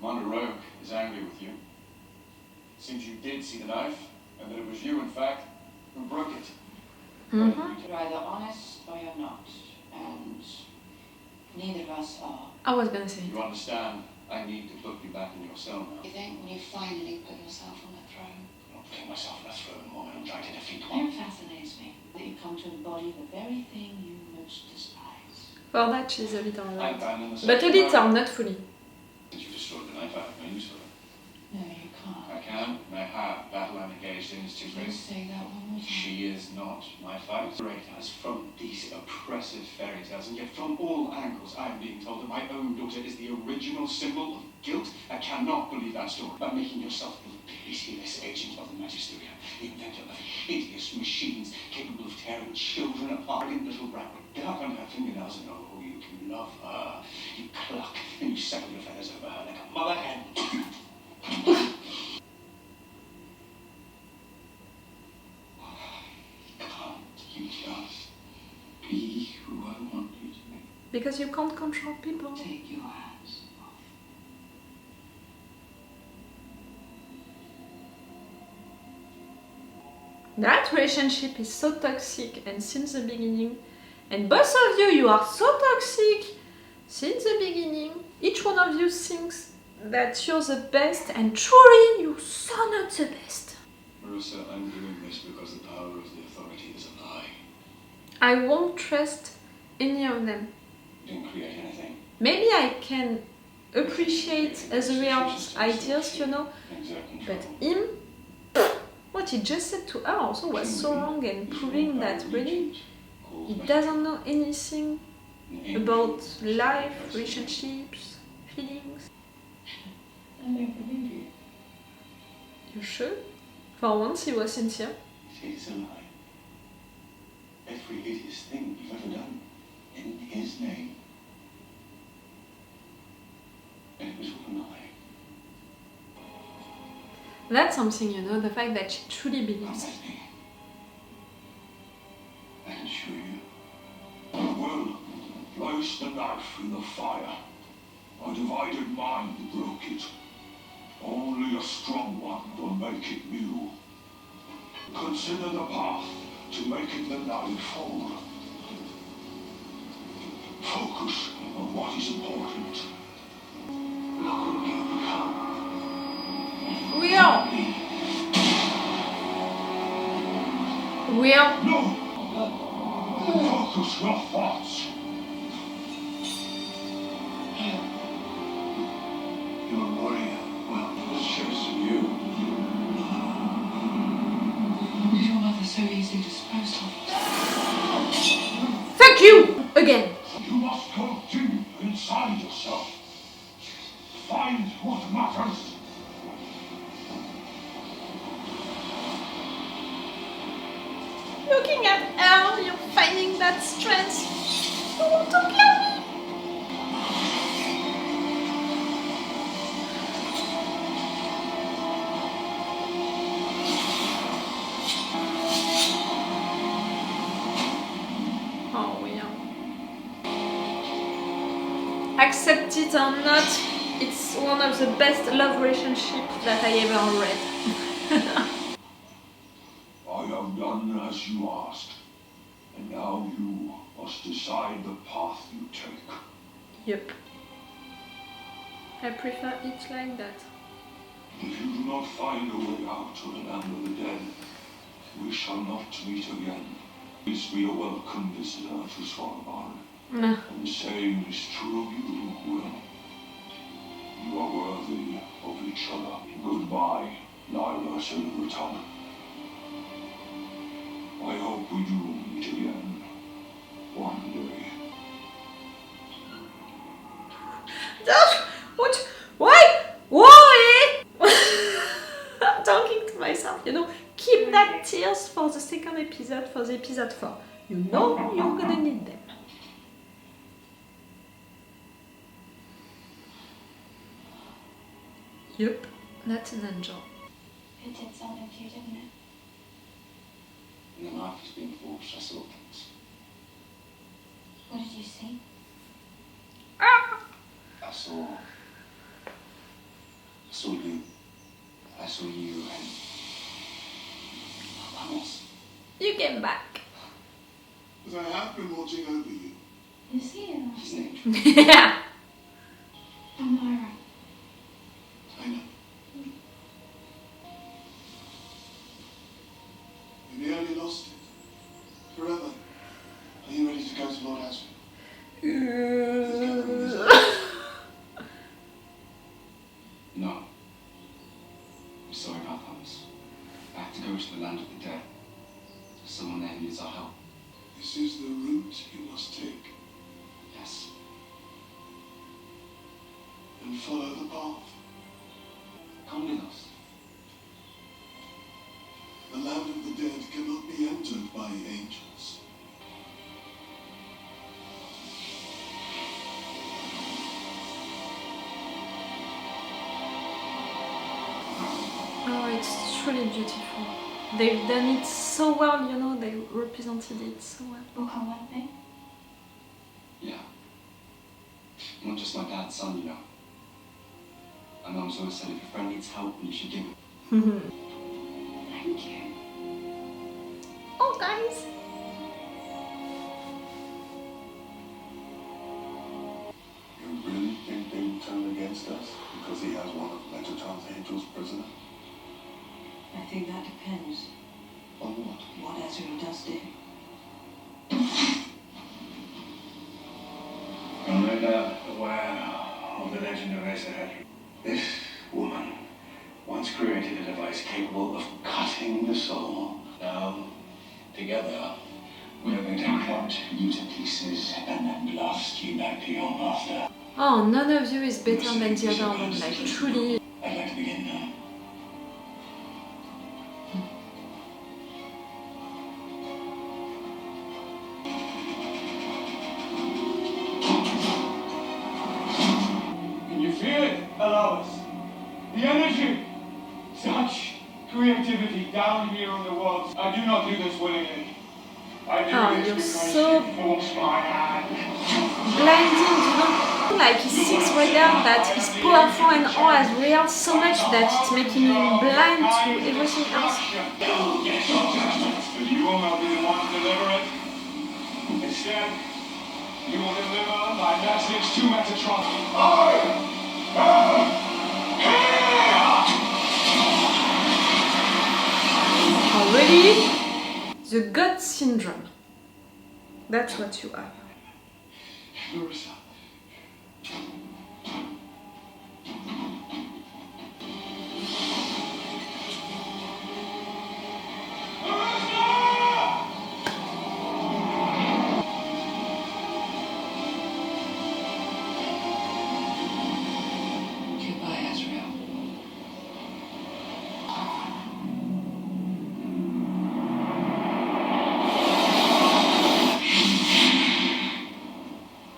Monroe is angry with you. It seems you did see the knife, and that it was you, in fact, who broke it. You're either honest or you're not, and neither of us are. I was gonna say. You understand, I need to put you back in your cell now. You think when you finally put yourself on the throne? I'm not putting myself on a throne, woman. I'm trying to defeat It one. fascinates me that you come to embody the very thing you most despise. For that, she's a little I right. abandoned the But a sexual little, marriage. not fully. Since you destroyed the knife, I have no use for it. No, you can't. I can, and I have. Battle I'm engaged in is too great. Please say that one more time. She is not my fight. Great as from these oppressive fairy tales, and yet from all angles I am being told that my own daughter is the original symbol of guilt. I cannot believe that story. By making yourself a pitiless agent of the Magisteria, the inventor of hideous machines capable of tearing children apart. A little brat with dark on her fingernails, and oh, you can love her. You cluck and you settle your feathers over her like a mother hen. You just be who I want you to be. Because you can't control people. Take your hands off. That relationship is so toxic and since the beginning. And both of you are so toxic since the beginning. Each one of you thinks that you're the best and truly you're so not the best. Marisa, I'm doing this because the power of the authority is a lie. I won't trust any of them. You didn't create anything. Maybe I can appreciate Asriel's ideas, you know, Exert control. but him, what he just said to her also was so wrong and proving that really he doesn't know anything about life, relationships, feelings. I don't believe you. You sure? For once he was sincere. It is a lie. Every hideous thing you've ever done in his name. And it was all a lie. That's something, you know, the fact that she truly Come believes. with me. I can show you. Will, place the knife in the fire. A divided mind broke it. Only a strong one will make it new. Consider the path to making the ninefold. Focus on what is important. Look what you've become. Will. No! Focus your thoughts. You're a warrior. Well, it's just you. Is your mother so easily disposed of? Fuck you! Again. You must go deep inside yourself. Find what matters. Looking at her, you're finding that strength. You want to kill me? Oh, yeah. Accept it or not, it's one of the best love relationships that I ever read. I have done as you asked, and now you must decide the path you take. Yep. I prefer it like that. If you do not find a way out to the land of the dead, we shall not meet again. Please be a welcome visitor to Svalbard. No. And the same is true of you, Will. You are worthy of each other. Goodbye, Lyra Silvertongue. I hope we do meet again one day. What? Why? Why? I'm talking to myself, you know. Keep that tears for the second episode, for the episode 4. You know you're gonna need them. Yep, that's an angel. It did something to you, didn't it? And the knife has been forged. I saw things. What did you see? Ah! I saw You came back. Because I have been watching over you. Is he? His name. Yeah. I'm Lyra. I know. You nearly lost it. Forever. Are you ready to go to Lord Asriel? No. I'm sorry about Thomas. I have to go to the land of the dead. Someone there needs our help. This is the route you must take. Yes. And follow the path. Come with us. The land of the dead cannot be entered by angels. Oh, it's truly beautiful. They've done it so well, you know, they represented it so well. We'll come with me. Yeah. Not just my dad's son, you know. My mum's always said if a friend needs help, you should give it. Thank you. Oh, guys. You really think they would turn against us because he has one of Metatron's angels prisoner? I think that depends On what? what Asriel does do. I'm no doubt aware of the legend of Asriel. This woman once created a device capable of cutting the soul. Now, together, we are going to cut you to pieces and then blast you back to your master. Oh, none of you is better than the other one, like truly. I'd like to begin now. Can you feel it, Alois? The energy! Such creativity down here in the world. I do not do this willingly. I do Oh, this you're because so she forced my hand. blinding, you know? Like he sees right there that he's powerful and all as real so much that it's making him blind to everything else. But you will not be the one to deliver it. Instead, you will deliver my message to Metatron. I am here! Already? The God syndrome. That's what you have. Marisa. Goodbye, Asriel.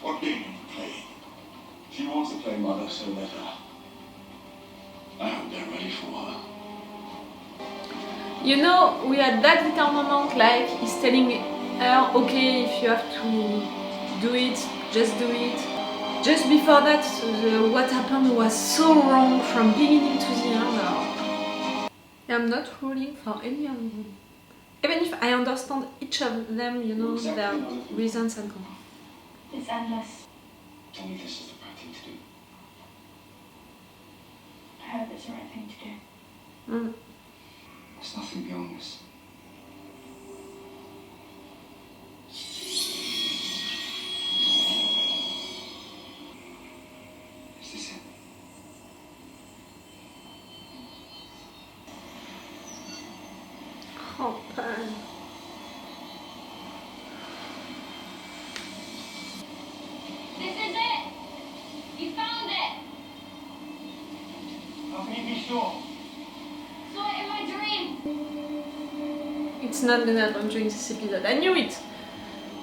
What game are you playing? She wants to play mother, so let her. I hope they're ready for her. You know, we had that little moment like he's telling her, okay, if you have to do it, just do it. Just before that, what happened was so wrong from beginning to the end. I'm not ruling for any of them. Even if I understand each of them, you know, their reasons and all. It's endless. Tell me this is the right thing to do. I hope it's the right thing to do. Mm. There's nothing beyond this. Is this it? Oh, man. This is it! You found it! How can you be sure? Saw it in my dream! It's not gonna happen during this episode. I knew it!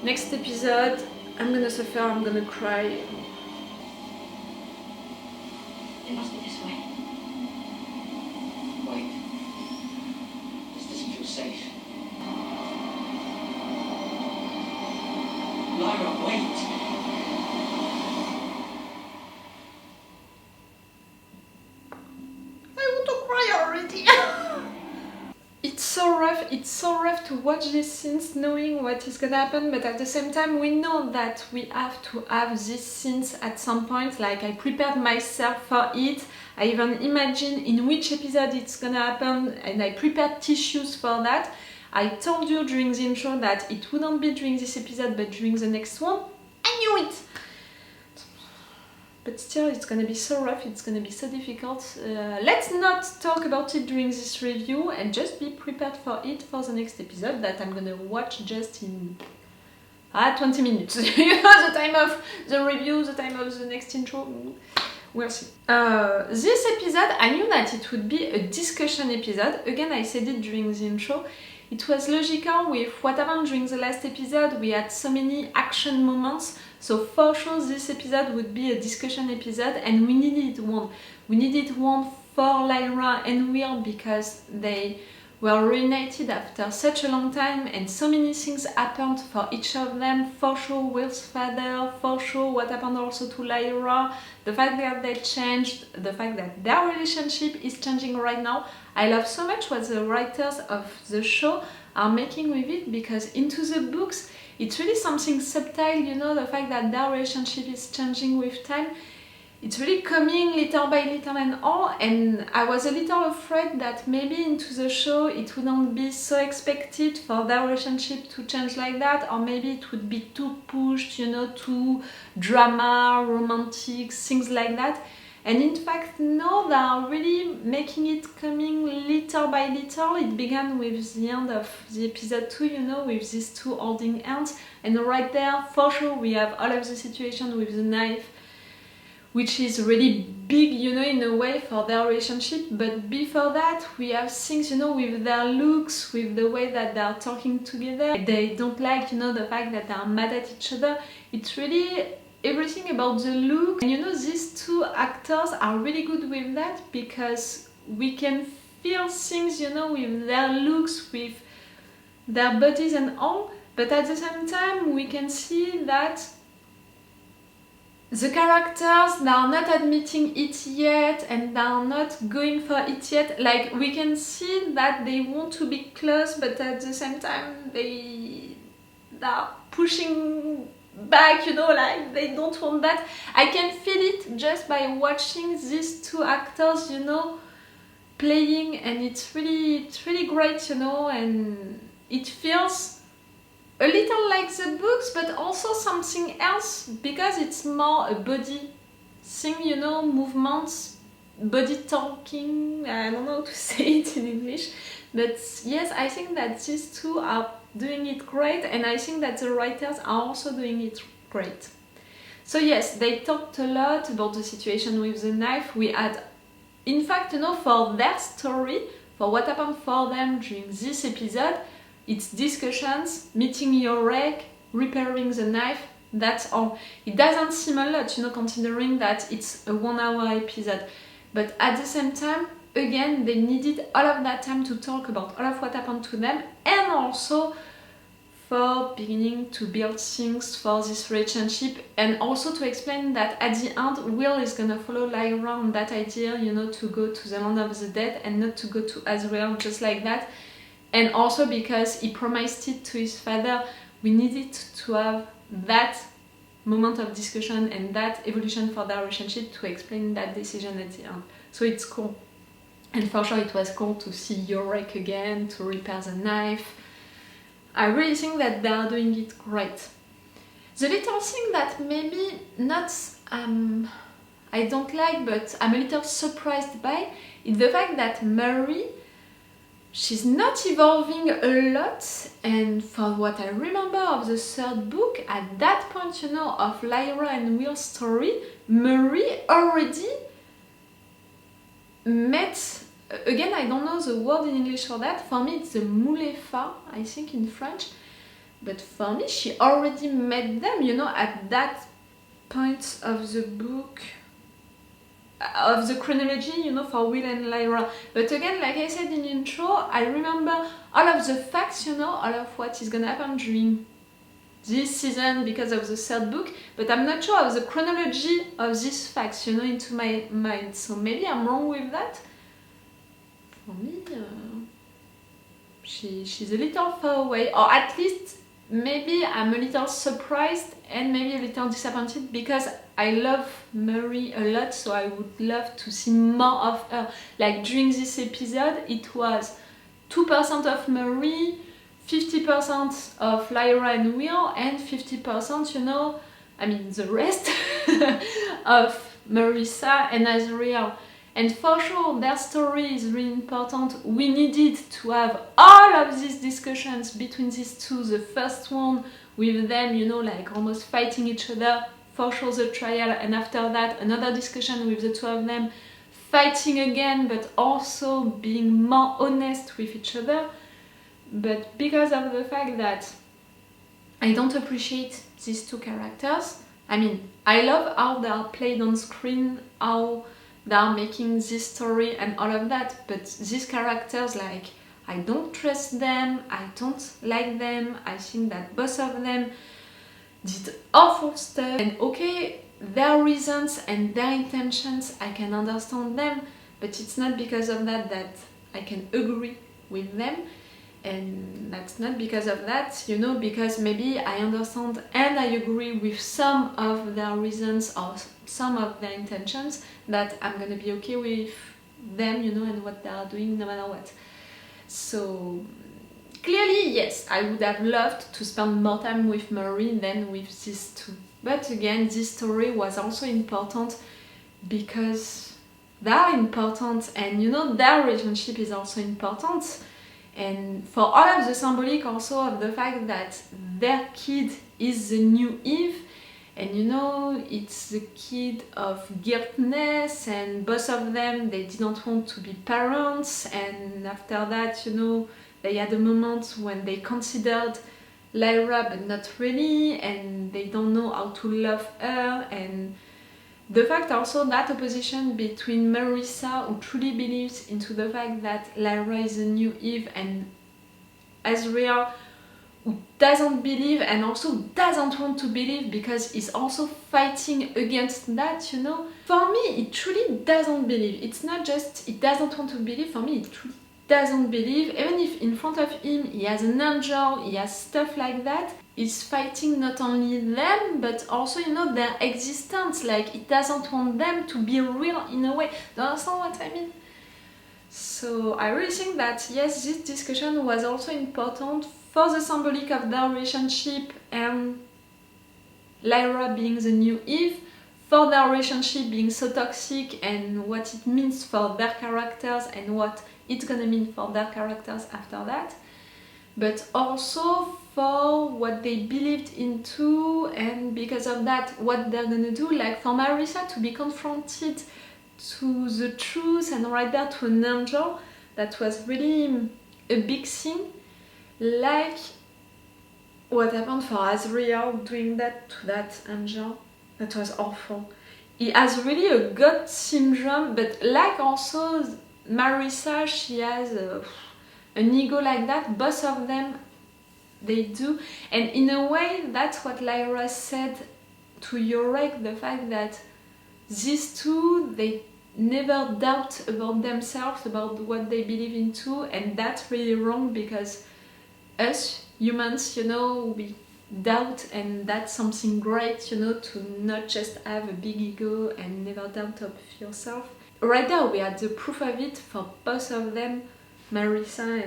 Next episode, I'm gonna suffer, I'm gonna cry. It must be this way. Wait. This doesn't feel safe. Lyra, wait! I want to cry already! It's so rough. It's so rough to watch these scenes knowing what is gonna happen, but at the same time we know that we have to have these scenes at some point. Like, I prepared myself for it. I even imagine in which episode it's gonna happen, and I prepared tissues for that. I told you during the intro that it wouldn't be during this episode but during the next one. I knew it! But still, it's gonna be so rough, it's gonna be so difficult. Let's not talk about it during this review and just be prepared for it for the next episode that I'm gonna watch just in 20 minutes. You know, the time of the review, the time of the next intro. We'll see. This episode, I knew that it would be a discussion episode. Again, I said it during the intro. It was logical with what happened during the last episode. We had so many action moments, so for sure this episode would be a discussion episode, and we needed one. We needed one for Lyra and Will because they were reunited after such a long time and so many things happened for each of them. For sure Will's father, for sure what happened also to Lyra, the fact that they changed, the fact that their relationship is changing right now. I love so much what the writers of the show are making with it, because into the books it's really something subtle, you know, the fact that their relationship is changing with time. It's really coming little by little and all, and I was a little afraid that maybe into the show it wouldn't be so expected for their relationship to change like that, or maybe it would be too pushed, you know, too drama, romantic, things like that. And in fact, no, they are really making it coming little by little. It began with the end of the episode 2, you know, with these two holding hands, and right there, for sure, we have all of the situation with the knife, which is really big, you know, in a way for their relationship. But before that, we have things, you know, with their looks, with the way that they are talking together. They don't like, you know, the fact that they are mad at each other. It's really everything about the look. And you know, these two actors are really good with that, because we can feel things, you know, with their looks, with their bodies and all. But at the same time, we can see that the characters, they are not admitting it yet, and they are not going for it yet. Like, we can see that they want to be close, but at the same time they are pushing back, you know, like they don't want that. I can feel it just by watching these two actors, you know, playing, and it's really great, you know, and it feels a little like the books, but also something else, because it's more a body thing, you know, movements, body talking. I don't know how to say it in English, but yes, I think that these two are doing it great, and I think that the writers are also doing it great. So yes, they talked a lot about the situation with the knife. We had, in fact, you know, for their story, for what happened for them during this episode, it's discussions, meeting Yorick, repairing the knife, that's all. It doesn't seem a lot, you know, considering that it's a 1 hour episode. But at the same time, again, they needed all of that time to talk about all of what happened to them, and also for beginning to build things for this relationship, and also to explain that at the end, Will is gonna follow Lyra on that idea, you know, to go to the land of the dead and not to go to Asriel just like that. And also because he promised it to his father, we needed to have that moment of discussion and that evolution for their relationship to explain that decision at the end. So it's cool. And for sure it was cool to see Yorick again, to repair the knife. I really think that they are doing it great. The little thing that maybe not I don't like, but I'm a little surprised by, is the fact that Mary, she's not evolving a lot, and for what I remember of the third book, at that point, you know, of Lyra and Will's story, Mary already met, again, I don't know the word in English for that, for me it's the moulefa, I think in French, but for me she already met them, you know, at that point of the book, of the chronology, you know, for Will and Lyra. But again, like I said in the intro, I remember all of the facts, you know, all of what is gonna happen during this season because of the third book, but I'm not sure of the chronology of these facts, you know, into my mind. So maybe I'm wrong with that. For me, she's a little far away, or at least maybe I'm a little surprised and maybe a little disappointed because I love Marie a lot, so I would love to see more of her. Like during this episode, it was 2% of Marie, 50% of Lyra and Will, and 50%, you know, I mean the rest of Marisa and Asriel. And for sure, their story is really important. We needed to have all of these discussions between these two. The first one with them, you know, like almost fighting each other, for sure the trial, and after that another discussion with the two of them fighting again, but also being more honest with each other. But because of the fact that I don't appreciate these two characters, I mean, I love how they are played on screen, how they are making this story and all of that, but these characters, like, I don't trust them, I don't like them, I think that both of them did awful stuff, and okay, their reasons and their intentions, I can understand them, but it's not because of that that I can agree with them. And that's not because of that, you know, because maybe I understand and I agree with some of their reasons or some of their intentions, that I'm gonna be okay with them, you know, and what they are doing no matter what. So clearly, yes, I would have loved to spend more time with Marie than with these two. But again, this story was also important because they are important, and you know, their relationship is also important. And for all of the symbolic also of the fact that their kid is the new Eve, and you know, it's the kid of guiltness, and both of them, they didn't want to be parents, and after that, you know, they had a moment when they considered Lyra but not really, and they don't know how to love her. And the fact also that opposition between Marisa, who truly believes into the fact that Lyra is a new Eve, and Asriel, who doesn't believe and also doesn't want to believe because he's also fighting against that, you know. For me, he truly doesn't believe. It's not just he doesn't want to believe, for me, he truly doesn't believe. Even if in front of him he has an angel, he has stuff like that, he's fighting not only them but also, you know, their existence. Like, he doesn't want them to be real in a way. Do you understand what I mean? So I really think that yes, this discussion was also important for the symbolic of their relationship and Lyra being the new Eve, for their relationship being so toxic and what it means for their characters and what it's gonna mean for their characters after that, but also for what they believed into, and because of that, what they're gonna do. Like for Marisa to be confronted to the truth and right there to an angel, that was really a big thing. Like what happened for Asriel doing that to that angel, that was awful. He has really a God syndrome, but like also Marisa, she has an ego like that. Both of them, they do. And in a way, that's what Lyra said to Yorek, the fact that these two, they never doubt about themselves, about what they believe into, and that's really wrong, because us humans, you know, we doubt, and that's something great, you know, to not just have a big ego and never doubt of yourself. Right there we had the proof of it for both of them, Marisa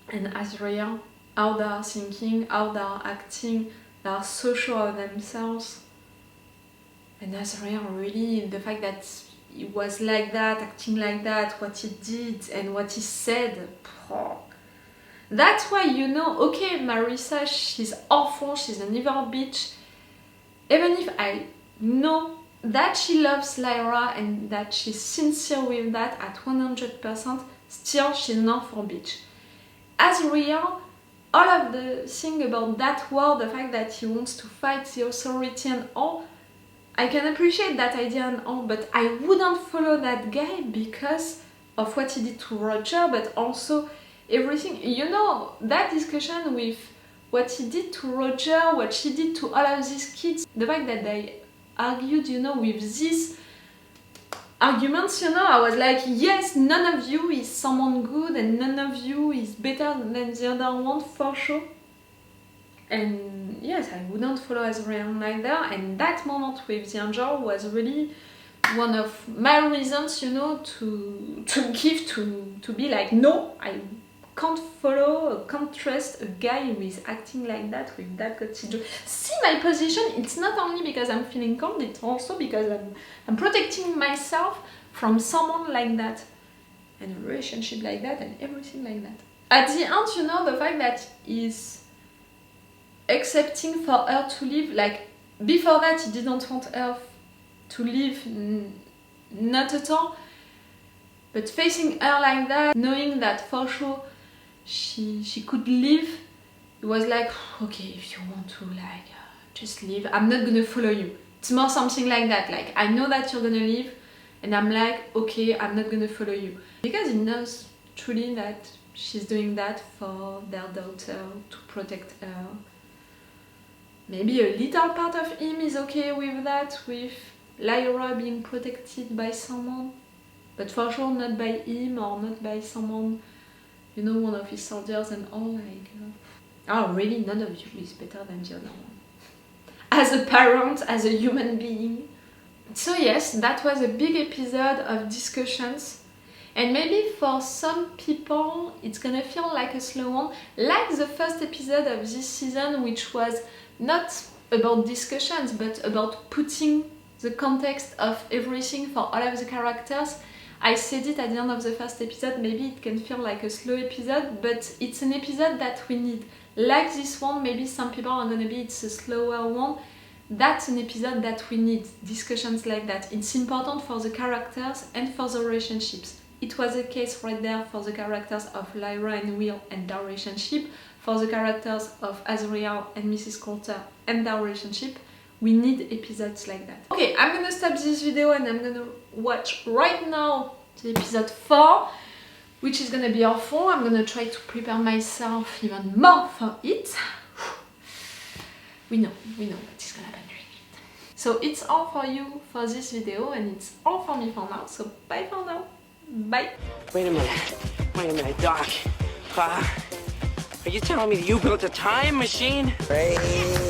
and Asriel, how they are thinking, how they are acting, they are so sure of themselves. And Asriel, really, the fact that he was like that, acting like that, what he did and what he said, that's why, you know, okay, Marisa, she's awful, she's an evil bitch. Even if I know that she loves Lyra and that she's sincere with that at 100%, still she's an awful bitch. Asriel, all of the thing about that world, the fact that he wants to fight the authority and all, I can appreciate that idea and all, but I wouldn't follow that guy because of what he did to Roger, but also everything, you know, that discussion with what he did to Roger, what she did to all of these kids, the fact that they argued, you know, with this arguments, you know, I was like, yes, none of you is someone good and none of you is better than the other one for sure. And yes, I wouldn't follow Asriel neither, and that moment with the angel was really one of my reasons, you know, to be like, no, I can't follow, can't trust a guy who is acting like that with that gutsy joke. See my position, it's not only because I'm feeling cold, it's also because I'm protecting myself from someone like that, and a relationship like that, and everything like that. At the end, you know, the fact that he's accepting for her to leave, like, before that he didn't want her to leave, not at all, but facing her like that, knowing that for sure she could leave, it was like, okay, if you want to, like, just leave, I'm not gonna follow you. It's more something like that, like, I know that you're gonna leave, and I'm like, okay, I'm not gonna follow you. Because he knows truly that she's doing that for their daughter, to protect her. Maybe a little part of him is okay with that, with Lyra being protected by someone, but for sure not by him or not by someone, you know, one of his soldiers and all, like, oh, really, none of you is better than the other one. As a parent, as a human being. So yes, that was a big episode of discussions, and maybe for some people it's gonna feel like a slow one, like the first episode of this season, which was not about discussions, but about putting the context of everything for all of the characters. I said it at the end of the first episode, maybe it can feel like a slow episode, but it's an episode that we need. Like this one, maybe some people are gonna be, it's a slower one. That's an episode that we need, discussions like that. It's important for the characters and for the relationships. It was the case right there for the characters of Lyra and Will and their relationship, for the characters of Asriel and Mrs. Coulter and their relationship. We need episodes like that. Okay, I'm gonna stop this video and I'm gonna watch right now the episode 4, which is gonna be awful. I'm gonna try to prepare myself even more for it. We know what is gonna happen during it. So it's all for you for this video, and it's all for me for now. So bye for now. Bye. Wait a minute, Doc. Are you telling me that you built a time machine? Rain.